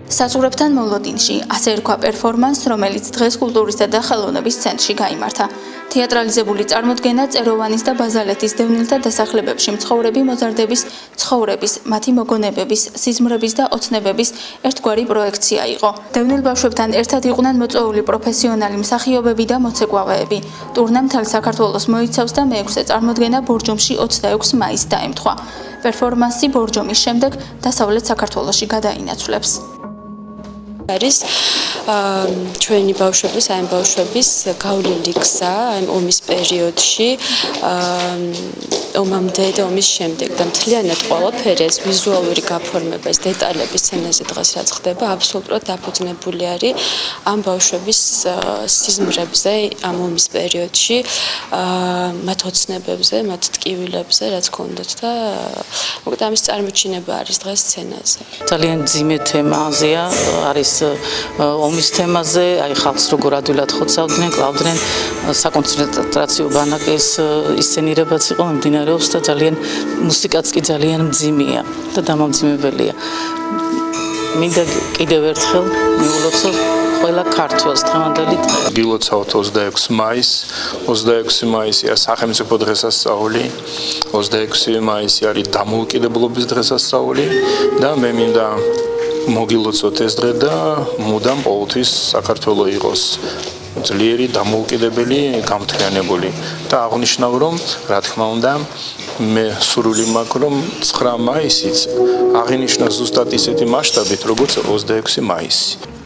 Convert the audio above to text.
Საზღვრებთან მოლოდინში, ასე რქვა პერფორმანს, რომელიც დღეს კულტურისა და ხელოვნების ცენტრში გაიმართა. თეატრალიზებული წარმოდგენა წეროვანის და ბაზალეთის დევნილთა დასახლებებში მცხოვრები მოზარდების ცხოვრების, მათი მოგონებების, სიზმრების და ოცნებების ერთგვარი პროექცია იყო. დევნილ ბავშვებთან ერთად იყვნენ მოწვეული პროფესიონალი მსახიობები და მოცეკვავეები. ტურნე მთელ საქართველოს მოიცავს და მეექვსე წარმოდგენა ბორჯომში 26 მაისს დაემთხვა. პერფორმანსი ბორჯომის შემდეგ დასავლეთ საქართველოში გადაინაცვლებს. არის ჩვენი ბავშვების, აი ბავშვების გავლილი გზა, აი ომის პერიოდში, ომამდე და ომის შემდეგ და მთლიანად ყველაფერი ეს ვიზუალური გაფორმება, ეს დეტალები სცენაზე დღეს რაც ხდება, აბსოლუტურად დაფუძნებული არის ამ ბავშვების სიზმრებზე, ამ ომის პერიოდში, მათ ოცნებებზე, მათ ტკივილებზე, რაც ჰქონდათ და მოკლედ ამის წარმოჩინება არის დღეს სცენაზე. ძალიან ძიმე თემაზეა, არის ომის თემაზე, აი ხალხს როგორ ადვილად ხოცავდნენ, კლავდნენ, საკონცენტრაციო ბანაკის ისცენირებაც იყო მიმდინარეობს და ძალიან მუსიკაც კი ძალიან მძიმეა და დამამძიმებელია. მინდა კიდევ ერთხელ მიულოცო ყველა ქართველს დღევანდელი დღე. გილოცავთ 26 მაისს, 26 მაისი არის სახელმწიფო დღესასწაული, 26 მაისი არის დამოუკიდებლობის დღესასწაული და მე მინდა მოგილოცოთ ეს დღე და მუდამ ყოველთვის საქართველოს იყოს ძლიერი, დამოუკიდებელი, გამთლიანებული და აღნიშნავ რომ რა თქმა უნდა მე სურვილი მაქვს რომ 9 მაისიც აღინიშნოს ზუსტად ისეთი მასშტაბით როგორც 26 მაისი.